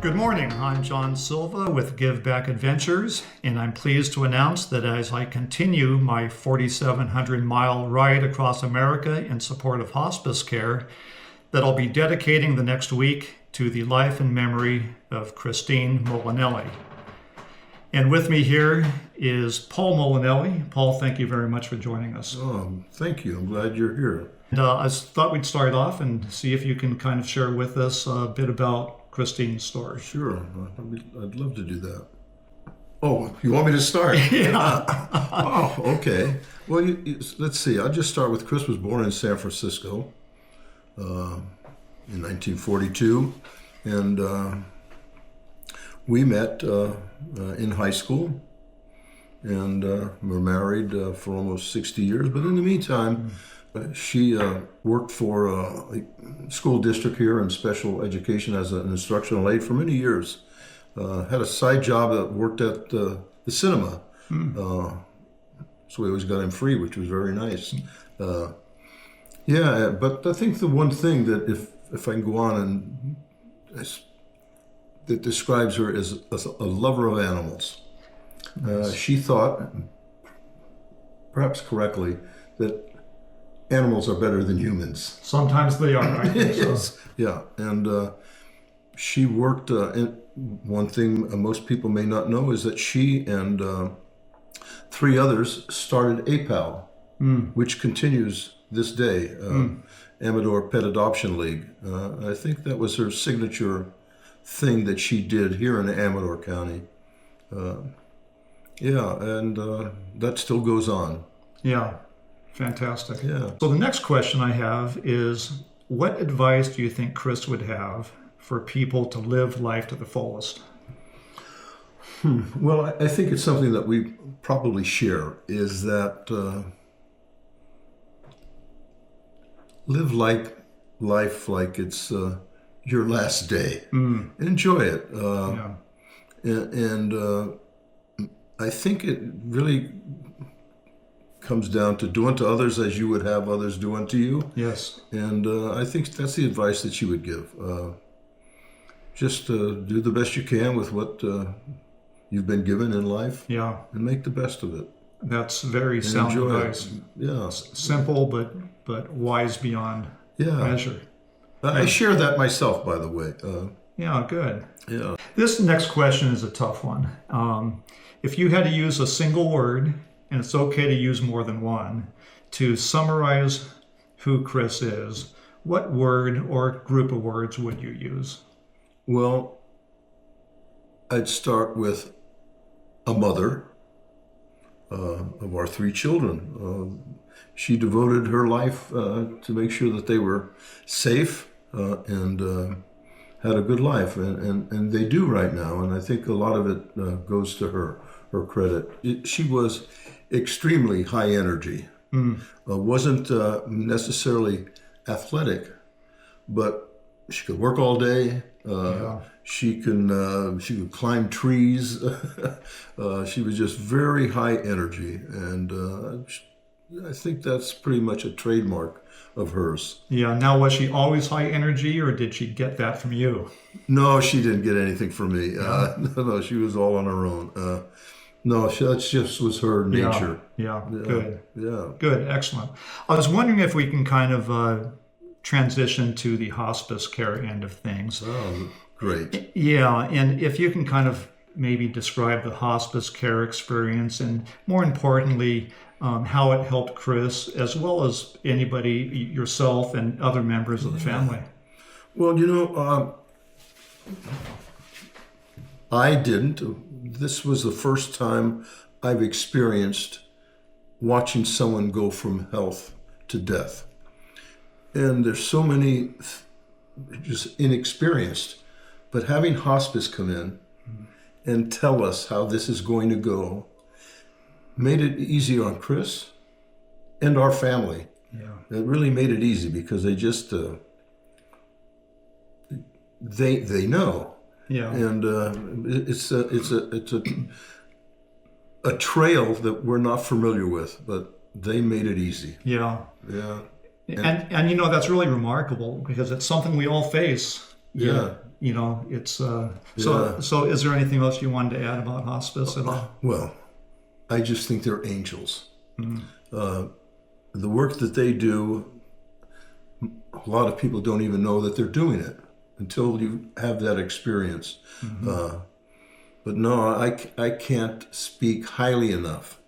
Good morning, I'm John Silva with Give Back Adventures, and I'm pleased to announce that as I continue my 4,700-mile ride across America in support of hospice care, that I'll be dedicating the next week to the life and memory of Christine Molinelli. And with me here is Paul Molinelli. Paul, thank you very much for joining us. Thank you. I'm glad you're here. And I thought we'd start off and see if you can kind of share with us a bit about Christine's story. Sure. I'd love to do that. Oh, you want me to start? Yeah. Okay. Well, let's see. I'll just start with Chris was born in San Francisco in 1942. And we met in high school. And we're married for almost 60 years. But in the meantime, she worked for a school district here in special education as an instructional aide for many years. Had a side job that worked at the cinema. So we always got him free, which was very nice. Yeah, but I think the one thing that, if I can go on, and that describes her as a lover of animals. She thought, perhaps correctly, that animals are better than humans. Sometimes they are, I think. Yes. So. Yeah, and she worked, one thing most people may not know is that she and 3 others started APAL, which continues this day, Amador Pet Adoption League. I think that was her signature thing that she did here in Amador County. Yeah, and that still goes on. Yeah. Fantastic. Yeah. So the next question I have is, what advice do you think Chris would have for people to live life to the fullest? Well, I think it's something that we probably share, is that live life like it's your last day. Enjoy it. And I think it really comes down to do unto others as you would have others do unto you. Yes. And I think that's the advice that she would give. Just do the best you can with what you've been given in life. Yeah. And make the best of it. That's very And sound enjoy advice. it. Yeah. Simple, but wise beyond measure. I share that myself, by the way. Yeah, good. Yeah. This next question is a tough one. If you had to use a single word, and it's okay to use more than one, to summarize who Chris is, what word or group of words would you use? Well, I'd start with a mother of our 3 children. She devoted her life to make sure that they were safe and had a good life, and they do right now, and I think a lot of it goes to her credit. She was extremely high energy. Wasn't necessarily athletic, but she could work all day. She could climb trees. She was just very high energy, and I think that's pretty much a trademark of hers. Yeah. Now, was she always high energy, or did she get that from you? No, she didn't get anything from me. No, she was all on her own. No, that just was her nature. Yeah. Good. Yeah. Good. Excellent. I was wondering if we can kind of transition to the hospice care end of things. Oh, great. Yeah. And if you can kind of maybe describe the hospice care experience, and more importantly, how it helped Chris, as well as anybody, yourself and other members of the family. Well, I didn't. This was the first time I've experienced watching someone go from health to death. And there's so many just inexperienced, but having hospice come in and tell us how this is going to go made it easier on Chris and our family. Yeah. It really made it easy because they just, they know. Yeah. And it's a trail that we're not familiar with, but they made it easy. Yeah. Yeah. And that's really remarkable because it's something we all face. Yeah. it's Yeah. so is there anything else you wanted to add about hospice at all? Well, I just think they're angels. Mm. The work that they do, a lot of people don't even know that they're doing it until you have that experience. Mm-hmm. But no, I can't speak highly enough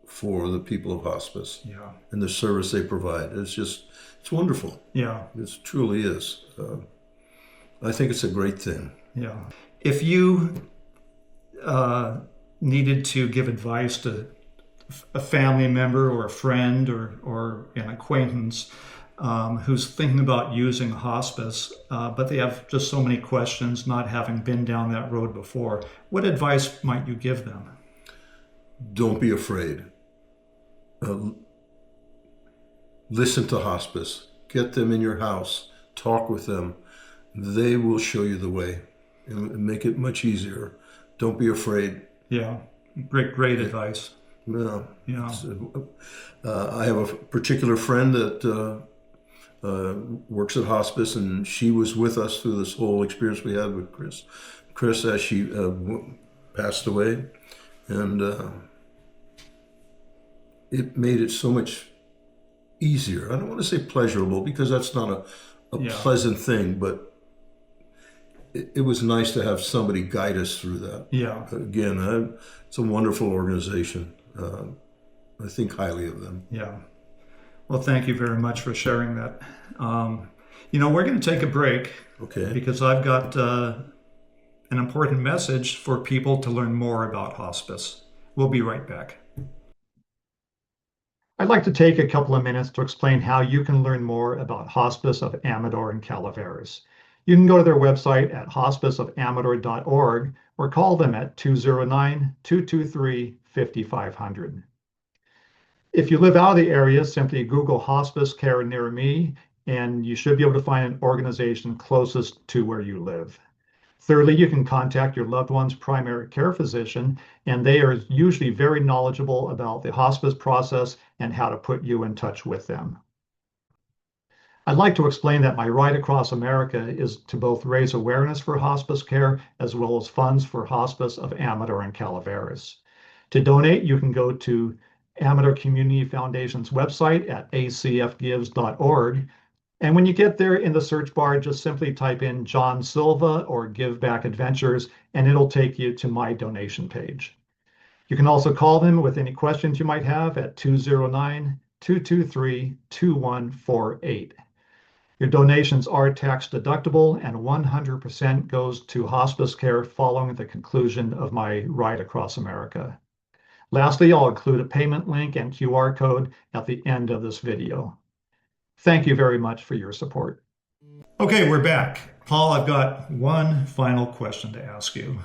for the people of hospice Yeah. and the service they provide. It's wonderful. Yeah. It truly is. I think it's a great thing. Yeah. If you needed to give advice to a family member or a friend or an acquaintance who's thinking about using hospice, but they have just so many questions, not having been down that road before, what advice might you give them? Don't be afraid. Listen to hospice. Get them in your house. Talk with them. They will show you the way and make it much easier. Don't be afraid. Yeah, great advice. No. Yeah. I have a particular friend that works at hospice, and she was with us through this whole experience we had with Chris. Chris, as she passed away, and it made it so much easier. I don't want to say pleasurable because that's not a pleasant thing, but it was nice to have somebody guide us through that. Yeah. Again, it's a wonderful organization. I think highly of them. Yeah. Well, thank you very much for sharing that. We're going to take a break. Okay. Because I've got an important message for people to learn more about hospice. We'll be right back. I'd like to take a couple of minutes to explain how you can learn more about Hospice of Amador and Calaveras. You can go to their website at hospiceofamador.org or call them at 209-223-5500. If you live out of the area, simply Google hospice care near me, and you should be able to find an organization closest to where you live. Thirdly, you can contact your loved one's primary care physician, and they are usually very knowledgeable about the hospice process and how to put you in touch with them. I'd like to explain that my ride across America is to both raise awareness for hospice care as well as funds for Hospice of Amador and Calaveras. To donate, you can go to Amador Community Foundation's website at acfgives.org. And when you get there in the search bar, just simply type in John Silva or Give Back Adventures, and it'll take you to my donation page. You can also call them with any questions you might have at 209-223-2148. Your donations are tax deductible, and 100% goes to hospice care following the conclusion of my ride across America. Lastly, I'll include a payment link and QR code at the end of this video. Thank you very much for your support. Okay, we're back. Paul, I've got one final question to ask you.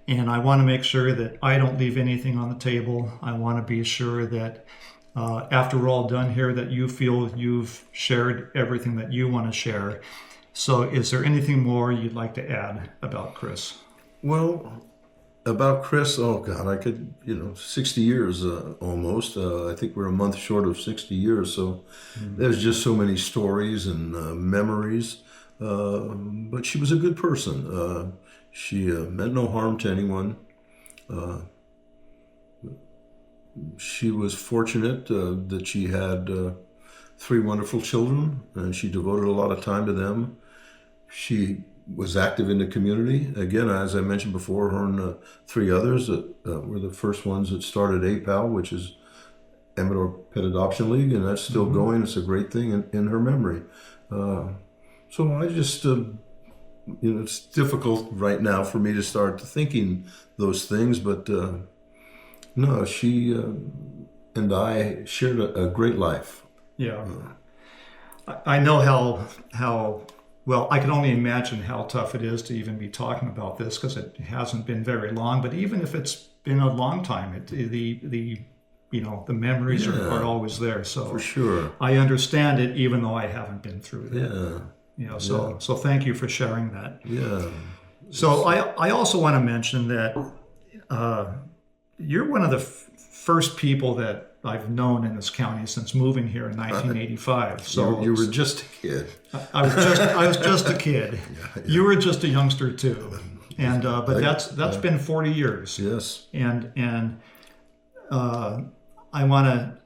And I want to make sure that I don't leave anything on the table. I want to be sure that after we're all done here, that you feel you've shared everything that you want to share. So is there anything more you'd like to add about Chris? Well, about Chris, oh God, I could, 60 years almost. I think we're a month short of 60 years. So there's just so many stories and memories. But she was a good person. She meant no harm to anyone. She was fortunate that she had 3 wonderful children, and she devoted a lot of time to them. She was active in the community. Again, as I mentioned before, her and 3 others that were the first ones that started APAL, which is Amador Pet Adoption League, and that's still going. It's a great thing in her memory. So I just, it's difficult right now for me to start thinking those things, but no, she and I shared a great life. Yeah. I know how well, I can only imagine how tough it is to even be talking about this because it hasn't been very long. But even if it's been a long time, the memories are always there. So for sure, I understand it, even though I haven't been through that. Yeah. So thank you for sharing that. Yeah. So I also want to mention that you're one of the first people that I've known in this county since moving here in 1985. So You were just a kid. I was just a kid. Yeah. You were just a youngster too, and but that's been 40 years. Yes. And I want to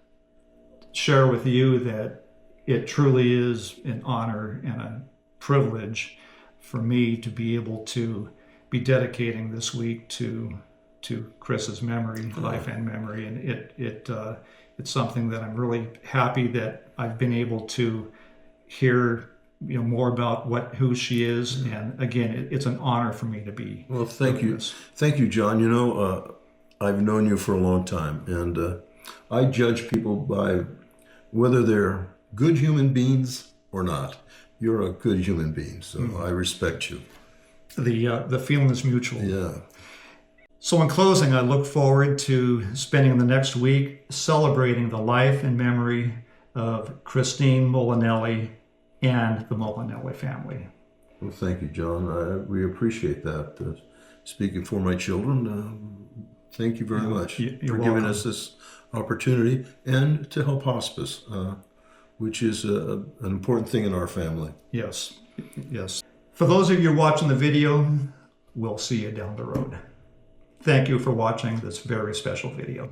share with you that it truly is an honor and a privilege for me to be able to be dedicating this week to Chris's memory, life and memory, and it's something that I'm really happy that I've been able to hear more about who she is, and again, it's an honor for me to be. Well, thank you, John. I've known you for a long time, and I judge people by whether they're good human beings or not. You're a good human being, so I respect you. The feeling is mutual. Yeah. So in closing, I look forward to spending the next week celebrating the life and memory of Christine Molinelli and the Molinelli family. Well, thank you, John. We appreciate that. Speaking for my children, thank you very much for giving us this opportunity and to help hospice, which is an important thing in our family. Yes, yes. For those of you watching the video, we'll see you down the road. Thank you for watching this very special video.